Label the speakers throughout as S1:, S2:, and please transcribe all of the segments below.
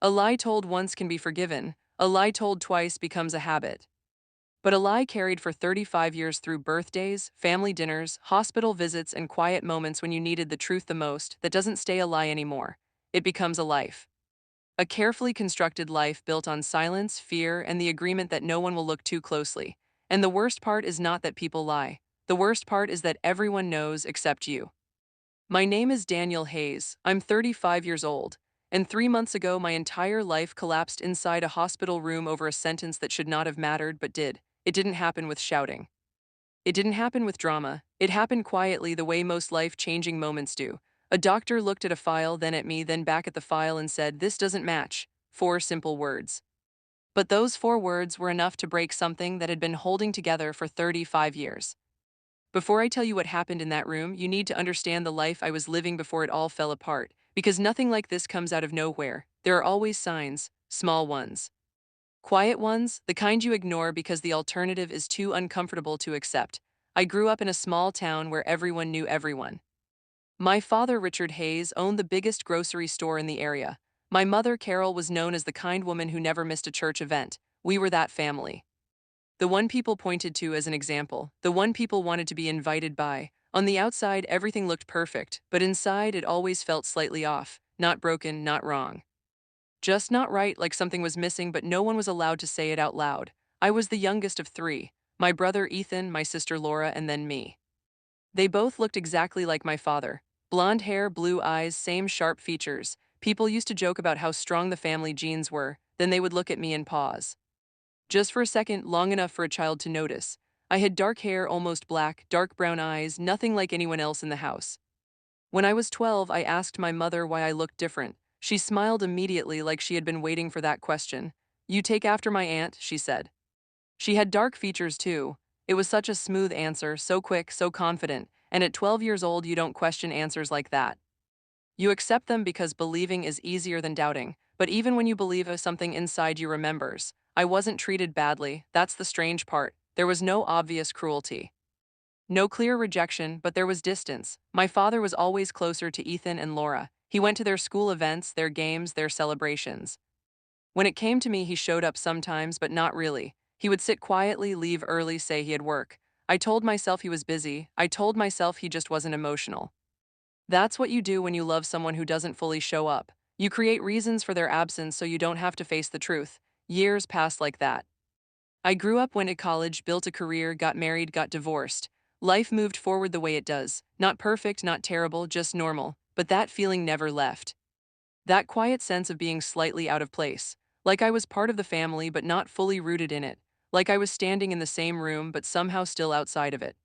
S1: A lie told once can be forgiven, a lie told twice becomes a habit. But a lie carried for 35 years through birthdays, family dinners, hospital visits, and quiet moments when you needed the truth the most, that doesn't stay a lie anymore. It becomes a life. A carefully constructed life built on silence, fear, and the agreement that no one will look too closely. And the worst part is not that people lie. The worst part is that everyone knows except you. My name is Daniel Hayes. I'm 35 years old. And 3 months ago, my entire life collapsed inside a hospital room over a sentence that should not have mattered but did. It didn't happen with shouting. It didn't happen with drama. It happened quietly, the way most life-changing moments do. A doctor looked at a file, then at me, then back at the file and said, "This doesn't match." 4 simple words. But those 4 words were enough to break something that had been holding together for 35 years. Before I tell you what happened in that room, you need to understand the life I was living before it all fell apart, because nothing like this comes out of nowhere. There are always signs, small ones. Quiet ones, the kind you ignore because the alternative is too uncomfortable to accept. I grew up in a small town where everyone knew everyone. My father, Richard Hayes, owned the biggest grocery store in the area. My mother, Carol, was known as the kind woman who never missed a church event. We were that family. The one people pointed to as an example, the one people wanted to be invited by. On the outside, everything looked perfect, but inside it always felt slightly off. Not broken, not wrong. Just not right, like something was missing, but no one was allowed to say it out loud. I was the youngest of 3. My brother Ethan, my sister Laura, and then me. They both looked exactly like my father. Blonde hair, blue eyes, same sharp features. People used to joke about how strong the family genes were, then they would look at me and pause. Just for a second, long enough for a child to notice. I had dark hair, almost black, dark brown eyes, nothing like anyone else in the house. When I was 12, I asked my mother why I looked different. She smiled immediately, like she had been waiting for that question. "You take after my aunt," she said. She had dark features too. It was such a smooth answer, so quick, so confident, and at 12 years old you don't question answers like that. You accept them because believing is easier than doubting, but even when you believe something inside you remembers. I wasn't treated badly, that's the strange part. There was no obvious cruelty. No clear rejection, but there was distance. My father was always closer to Ethan and Laura. He went to their school events, their games, their celebrations. When it came to me, he showed up sometimes, but not really. He would sit quietly, leave early, say he had work. I told myself he was busy. I told myself he just wasn't emotional. That's what you do when you love someone who doesn't fully show up. You create reasons for their absence so you don't have to face the truth. Years passed like that. I grew up, went to college, built a career, got married, got divorced. Life moved forward the way it does. Not perfect, not terrible, just normal. But that feeling never left. That quiet sense of being slightly out of place. Like I was part of the family but not fully rooted in it. Like I was standing in the same room but somehow still outside of it.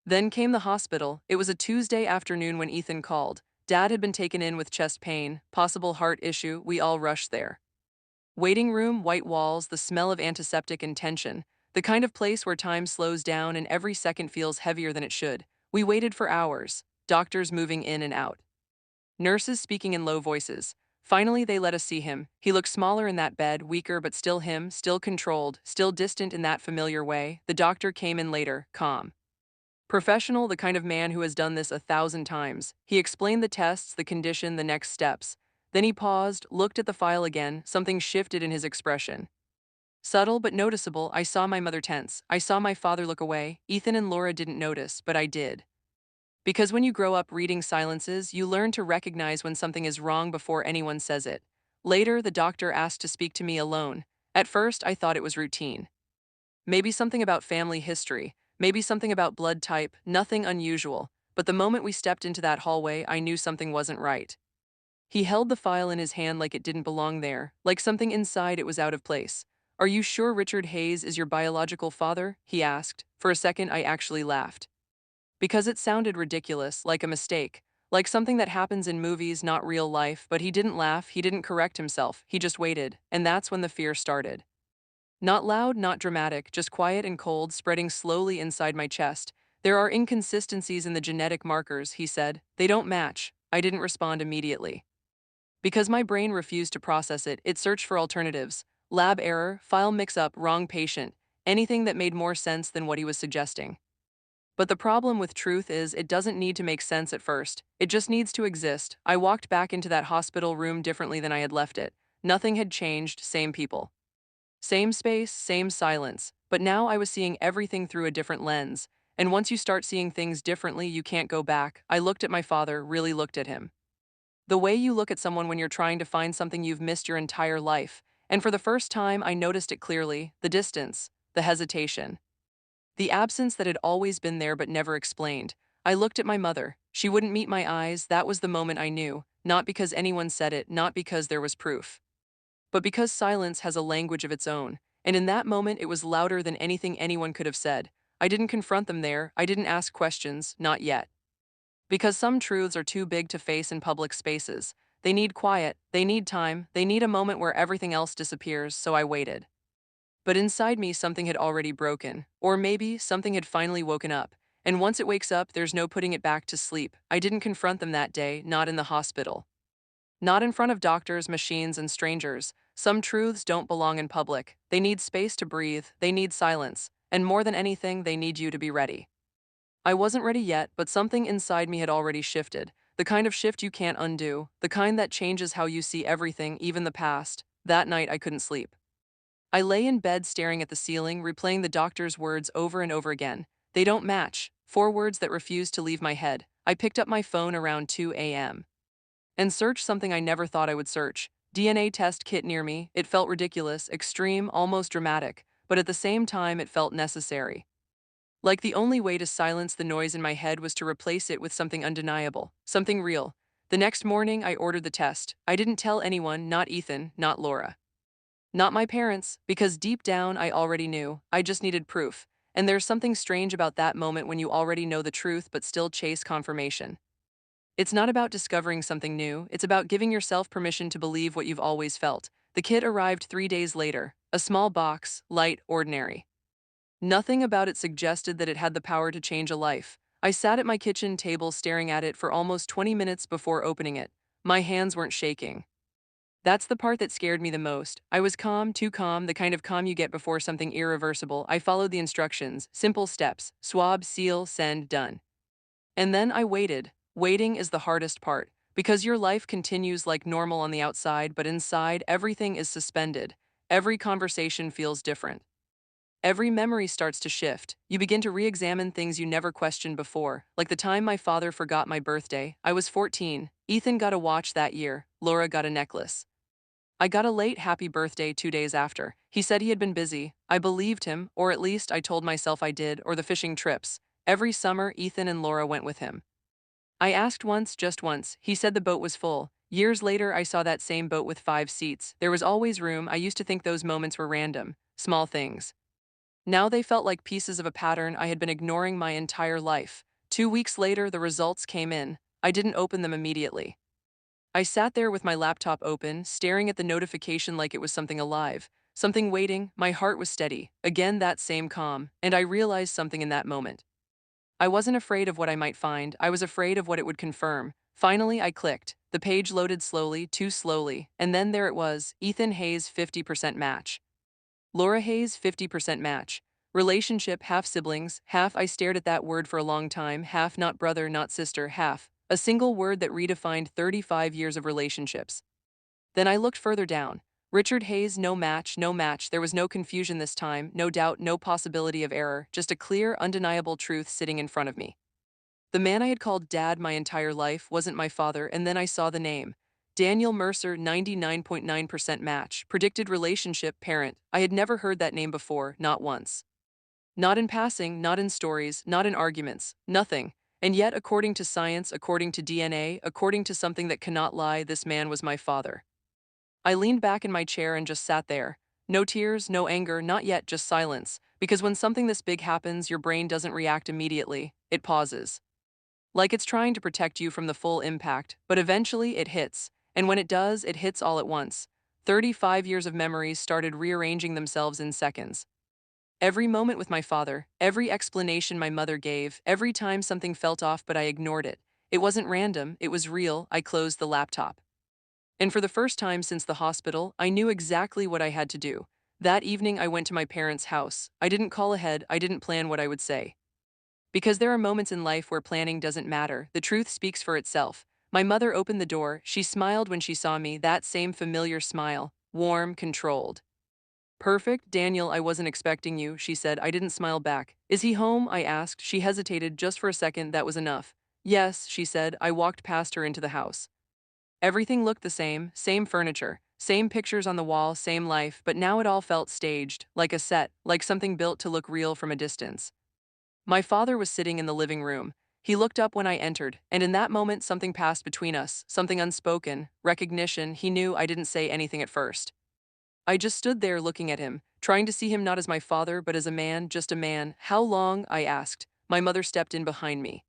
S1: Then came the hospital. It was a Tuesday afternoon when Ethan called. Dad had been taken in with chest pain, possible heart issue. We all rushed there. Waiting room, white walls, the smell of antiseptic and tension. The kind of place where time slows down and every second feels heavier than it should. We waited for hours, doctors moving in and out. Nurses speaking in low voices. Finally, they let us see him. He looked smaller in that bed, weaker but still him, still controlled, still distant in that familiar way. The doctor came in later, calm. Professional, the kind of man who has done this 1,000 times. He explained the tests, the condition, the next steps. Then he paused, looked at the file again, something shifted in his expression. Subtle but noticeable, I saw my mother tense. I saw my father look away. Ethan and Laura didn't notice, but I did. Because when you grow up reading silences, you learn to recognize when something is wrong before anyone says it. Later, the doctor asked to speak to me alone. At first, I thought it was routine. Maybe something about family history, maybe something about blood type, nothing unusual. But the moment we stepped into that hallway, I knew something wasn't right. He held the file in his hand like it didn't belong there, like something inside it was out of place. "Are you sure Richard Hayes is your biological father?" he asked. For a second, I actually laughed. Because it sounded ridiculous, like a mistake, like something that happens in movies, not real life. But he didn't laugh, he didn't correct himself, he just waited, and that's when the fear started. Not loud, not dramatic, just quiet and cold, spreading slowly inside my chest. "There are inconsistencies in the genetic markers," he said. "They don't match." I didn't respond immediately. Because my brain refused to process it, it searched for alternatives. Lab error, file mix-up, wrong patient, anything that made more sense than what he was suggesting. But the problem with truth is it doesn't need to make sense at first. It just needs to exist. I walked back into that hospital room differently than I had left it. Nothing had changed, same people. Same space, same silence. But now I was seeing everything through a different lens. And once you start seeing things differently, you can't go back. I looked at my father, really looked at him. The way you look at someone when you're trying to find something you've missed your entire life. And for the first time, I noticed it clearly, the distance, the hesitation. The absence that had always been there but never explained. I looked at my mother. She wouldn't meet my eyes. That was the moment I knew. Not because anyone said it, not because there was proof, but because silence has a language of its own. And in that moment, it was louder than anything anyone could have said. I didn't confront them there. I didn't ask questions, not yet. Because some truths are too big to face in public spaces. They need quiet, they need time, they need a moment where everything else disappears, so I waited. But inside me, something had already broken. Or maybe something had finally woken up. And once it wakes up, there's no putting it back to sleep. I didn't confront them that day, not in the hospital. Not in front of doctors, machines, and strangers. Some truths don't belong in public. They need space to breathe, they need silence. And more than anything, they need you to be ready. I wasn't ready yet, but something inside me had already shifted. The kind of shift you can't undo. The kind that changes how you see everything, even the past. That night, I couldn't sleep. I lay in bed staring at the ceiling, replaying the doctor's words over and over again. They don't match. 4 words that refused to leave my head. I picked up my phone around 2 a.m. and searched something I never thought I would search. DNA test kit near me. It felt ridiculous, extreme, almost dramatic, but at the same time it felt necessary. Like the only way to silence the noise in my head was to replace it with something undeniable, something real. The next morning I ordered the test. I didn't tell anyone, not Ethan, not Laura. Not my parents, because deep down I already knew. I just needed proof. And there's something strange about that moment when you already know the truth but still chase confirmation. It's not about discovering something new, it's about giving yourself permission to believe what you've always felt. The kit arrived 3 days later. A small box, light, ordinary. Nothing about it suggested that it had the power to change a life. I sat at my kitchen table staring at it for almost 20 minutes before opening it. My hands weren't shaking. That's the part that scared me the most. I was calm, too calm, the kind of calm you get before something irreversible. I followed the instructions, simple steps, swab, seal, send, done. And then I waited. Waiting is the hardest part, because your life continues like normal on the outside, but inside, everything is suspended. Every conversation feels different. Every memory starts to shift. You begin to re-examine things you never questioned before, like the time my father forgot my birthday. I was 14. Ethan got a watch that year. Laura got a necklace. I got a late happy birthday 2 days after. He said he had been busy. I believed him, or at least I told myself I did, or the fishing trips. Every summer, Ethan and Laura went with him. I asked once, just once. He said the boat was full. Years later, I saw that same boat with 5 seats. There was always room. I used to think those moments were random, small things. Now they felt like pieces of a pattern I had been ignoring my entire life. 2 weeks later, the results came in. I didn't open them immediately. I sat there with my laptop open, staring at the notification like it was something alive, something waiting. My heart was steady, again that same calm, and I realized something in that moment. I wasn't afraid of what I might find, I was afraid of what it would confirm. Finally, I clicked. The page loaded slowly, too slowly, and then there it was, Ethan Hayes 50% match. Laura Hayes 50% match. Relationship, half siblings, half. I stared at that word for a long time, half not brother, not sister, half. A single word that redefined 35 years of relationships. Then I looked further down. Richard Hayes, no match, no match. There was no confusion this time, no doubt, no possibility of error, just a clear, undeniable truth sitting in front of me. The man I had called Dad my entire life wasn't my father, and then I saw the name. Daniel Mercer, 99.9% match. Predicted relationship, parent. I had never heard that name before, not once. Not in passing, not in stories, not in arguments, nothing. And yet, according to science, according to DNA, according to something that cannot lie, this man was my father. I leaned back in my chair and just sat there. No tears, no anger, not yet, just silence. Because when something this big happens, your brain doesn't react immediately, it pauses. Like it's trying to protect you from the full impact, but eventually it hits. And when it does, it hits all at once. 35 years of memories started rearranging themselves in seconds. Every moment with my father, every explanation my mother gave, every time something felt off but I ignored it. It wasn't random, it was real. I closed the laptop. And for the first time since the hospital, I knew exactly what I had to do. That evening I went to my parents' house. I didn't call ahead, I didn't plan what I would say. Because there are moments in life where planning doesn't matter, the truth speaks for itself. My mother opened the door. She smiled when she saw me, that same familiar smile, warm, controlled. Perfect, Daniel, I wasn't expecting you, she said. I didn't smile back. Is he home? I asked. She hesitated just for a second. That was enough. Yes, she said. I walked past her into the house. Everything looked the same furniture, same pictures on the wall, same life, but now it all felt staged, like a set, like something built to look real from a distance. My father was sitting in the living room. He looked up when I entered, and in that moment something passed between us, something unspoken, recognition. He knew. I didn't say anything at first. I just stood there looking at him, trying to see him not as my father but as a man, just a man. How long? I asked. My mother stepped in behind me.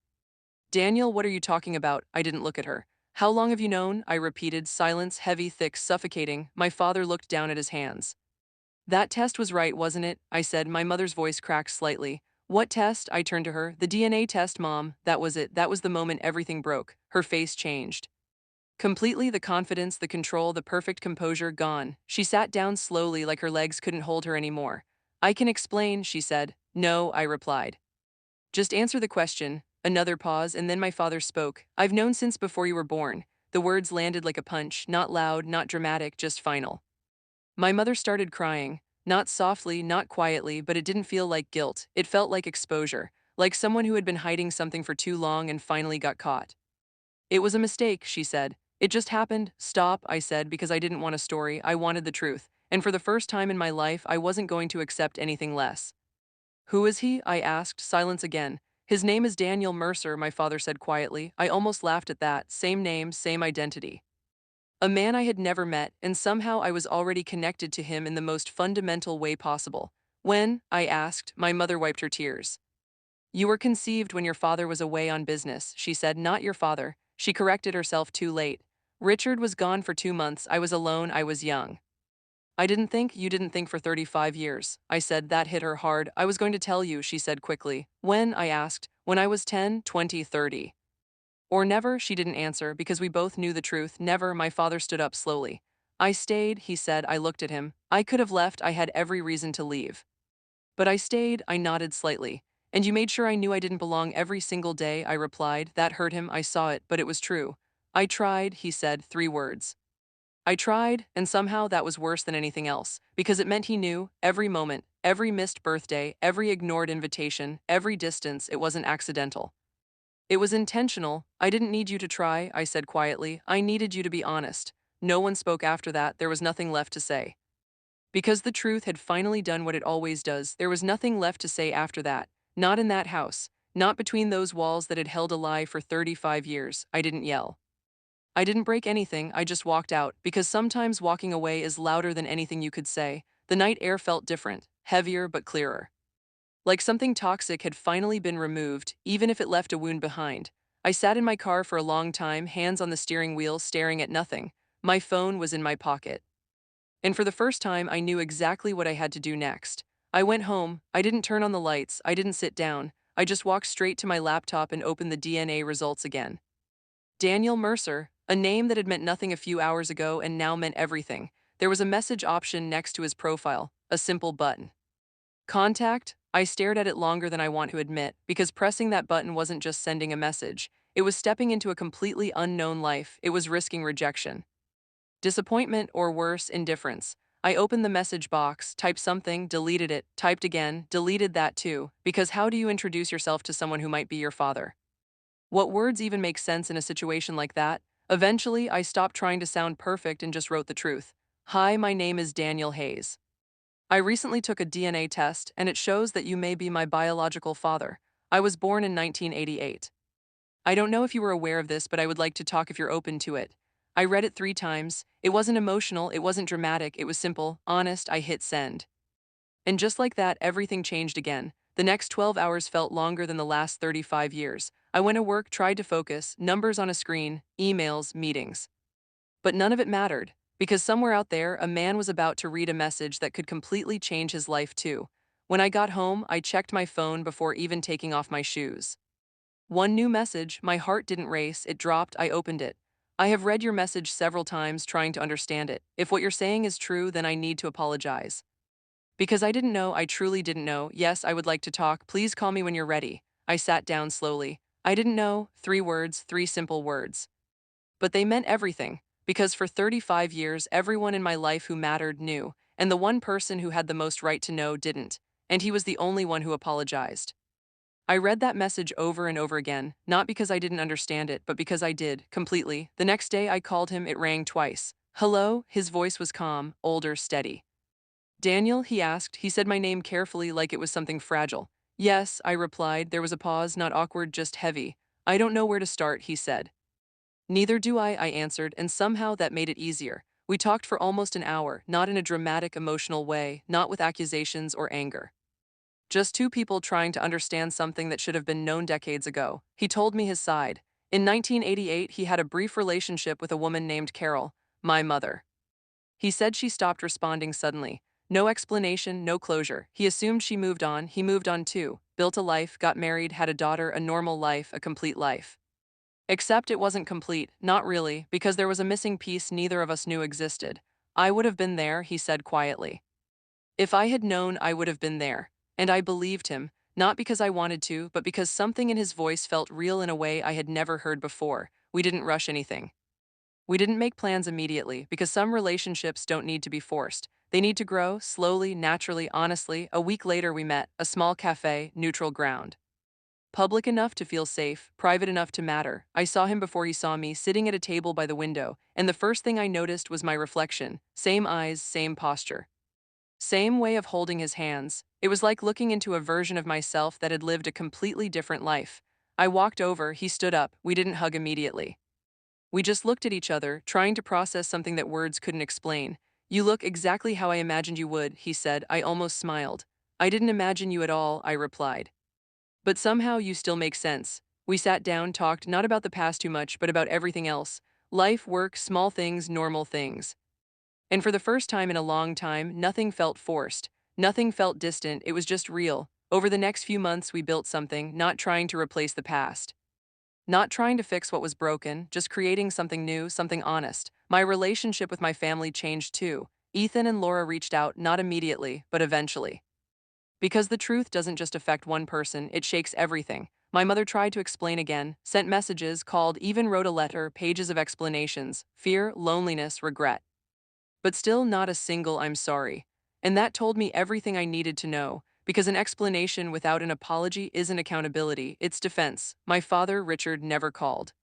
S1: Daniel, what are you talking about? I didn't look at her. How long have you known? I repeated, silence, heavy, thick, suffocating. My father looked down at his hands. That test was right, wasn't it? I said, my mother's voice cracked slightly. What test? I turned to her. The DNA test, Mom. That was it. That was the moment everything broke. Her face changed. Completely, the confidence, the control, the perfect composure gone. She sat down slowly like her legs couldn't hold her anymore. I can explain, she said. No, I replied. Just answer the question. Another pause, and then my father spoke. I've known since before you were born. The words landed like a punch, not loud, not dramatic, just final. My mother started crying. Not softly, not quietly, but it didn't feel like guilt. It felt like exposure, like someone who had been hiding something for too long and finally got caught. It was a mistake, she said. It just happened. Stop, I said, because I didn't want a story. I wanted the truth. And for the first time in my life, I wasn't going to accept anything less. Who is he? I asked. Silence again. His name is Daniel Mercer, my father said quietly. I almost laughed at that. Same name, same identity. A man I had never met, and somehow I was already connected to him in the most fundamental way possible. When? I asked. My mother wiped her tears. You were conceived when your father was away on business, she said. Not your father. She corrected herself too late. Richard was gone for 2 months. I was alone. I was young. I didn't think. You didn't think for 35 years. I said. That hit her hard. I was going to tell you, she said quickly. When? I asked. When I was 10, 20, 30. Or never, she didn't answer, because we both knew the truth. Never. My father stood up slowly. I stayed, he said. I looked at him. I could have left. I had every reason to leave. But I stayed. I nodded slightly. And you made sure I knew I didn't belong every single day, I replied. That hurt him. I saw it, but it was true. I tried, he said, 3 words. I tried, and somehow that was worse than anything else, because it meant he knew every moment, every missed birthday, every ignored invitation, every distance. It wasn't accidental. It was intentional. I didn't need you to try, I said quietly. I needed you to be honest. No one spoke after that. There was nothing left to say. Because the truth had finally done what it always does, there was nothing left to say after that. Not in that house. Not between those walls that had held a lie for 35 years. I didn't yell. I didn't break anything. I just walked out, because sometimes walking away is louder than anything you could say. The night air felt different, heavier but clearer. Like something toxic had finally been removed, even if it left a wound behind. I sat in my car for a long time, hands on the steering wheel, staring at nothing. My phone was in my pocket. And for the first time, I knew exactly what I had to do next. I went home. I didn't turn on the lights. I didn't sit down. I just walked straight to my laptop and opened the DNA results again. Daniel Mercer, a name that had meant nothing a few hours ago and now meant everything. There was a message option next to his profile, a simple button. Contact? I stared at it longer than I want to admit, because pressing that button wasn't just sending a message. It was stepping into a completely unknown life. It was risking rejection. Disappointment, or worse, indifference. I opened the message box, typed something, deleted it, typed again, deleted that too, because how do you introduce yourself to someone who might be your father? What words even make sense in a situation like that? Eventually, I stopped trying to sound perfect and just wrote the truth. Hi, my name is Daniel Hayes. I recently took a DNA test, and it shows that you may be my biological father. I was born in 1988. I don't know if you were aware of this, but I would like to talk if you're open to it. I read it 3 times. It wasn't emotional, it wasn't dramatic, it was simple, honest. I hit send. And just like that, everything changed again. The next 12 hours felt longer than the last 35 years. I went to work, tried to focus, numbers on a screen, emails, meetings. But none of it mattered, because somewhere out there, a man was about to read a message that could completely change his life too. When I got home, I checked my phone before even taking off my shoes. One new message. My heart didn't race, it dropped. I opened it. I have read your message several times trying to understand it. If what you're saying is true, then I need to apologize. Because I didn't know, I truly didn't know. Yes, I would like to talk. Please call me when you're ready. I sat down slowly. I didn't know. 3 words, 3 simple words. But they meant everything, because for 35 years, everyone in my life who mattered knew, and the one person who had the most right to know didn't, and he was the only one who apologized. I read that message over and over again, not because I didn't understand it, but because I did, completely. The next day I called him, it rang twice. Hello, his voice was calm, older, steady. Daniel, he asked. He said my name carefully like it was something fragile. Yes, I replied. There was a pause, not awkward, just heavy. I don't know where to start, he said. Neither do I answered, and somehow that made it easier. We talked for almost an hour, not in a dramatic, emotional way, not with accusations or anger. Just two people trying to understand something that should have been known decades ago. He told me his side. In 1988, he had a brief relationship with a woman named Carol, my mother. He said she stopped responding suddenly. No explanation, no closure. He assumed she moved on. He moved on too. Built a life, got married, had a daughter, a normal life, a complete life. Except it wasn't complete, not really, because there was a missing piece neither of us knew existed. I would have been there, he said quietly. If I had known, I would have been there. And I believed him, not because I wanted to, but because something in his voice felt real in a way I had never heard before. We didn't rush anything. We didn't make plans immediately, because some relationships don't need to be forced. They need to grow, slowly, naturally, honestly. A week later we met, a small cafe, neutral ground. Public enough to feel safe, private enough to matter. I saw him before he saw me, sitting at a table by the window, and the first thing I noticed was my reflection. Same eyes, same posture. Same way of holding his hands. It was like looking into a version of myself that had lived a completely different life. I walked over, he stood up, we didn't hug immediately. We just looked at each other, trying to process something that words couldn't explain. You look exactly how I imagined you would, he said. I almost smiled. I didn't imagine you at all, I replied. But somehow you still make sense. We sat down, talked not about the past too much, but about everything else. Life, work, small things, normal things. And for the first time in a long time, nothing felt forced. Nothing felt distant, it was just real. Over the next few months, we built something, not trying to replace the past. Not trying to fix what was broken, just creating something new, something honest. My relationship with my family changed too. Ethan and Laura reached out, not immediately, but eventually. Because the truth doesn't just affect one person, it shakes everything. My mother tried to explain again, sent messages, called, even wrote a letter, pages of explanations, fear, loneliness, regret. But still not a single I'm sorry. And that told me everything I needed to know, because an explanation without an apology isn't accountability, it's defense. My father, Richard, never called.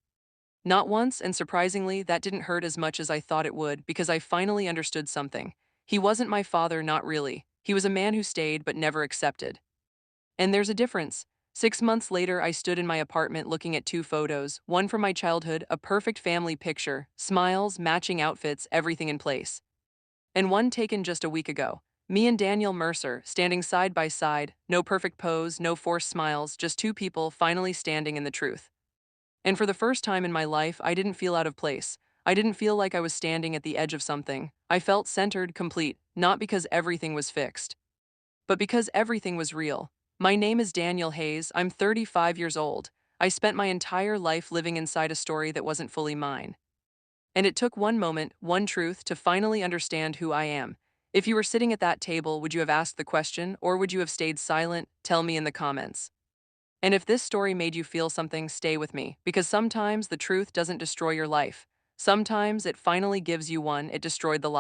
S1: Not once, and surprisingly, that didn't hurt as much as I thought it would, because I finally understood something. He wasn't my father, not really. He was a man who stayed but never accepted. And there's a difference. 6 months later, I stood in my apartment looking at two photos, one from my childhood, a perfect family picture, smiles, matching outfits, everything in place. And one taken just a week ago. Me and Daniel Mercer, standing side by side, no perfect pose, no forced smiles, just two people finally standing in the truth. And for the first time in my life, I didn't feel out of place. I didn't feel like I was standing at the edge of something. I felt centered, complete, not because everything was fixed, but because everything was real. My name is Daniel Hayes, I'm 35 years old. I spent my entire life living inside a story that wasn't fully mine. And it took one moment, one truth, to finally understand who I am. If you were sitting at that table, would you have asked the question, or would you have stayed silent? Tell me in the comments. And if this story made you feel something, stay with me, because sometimes the truth doesn't destroy your life. Sometimes it finally gives you one, it destroyed the lie.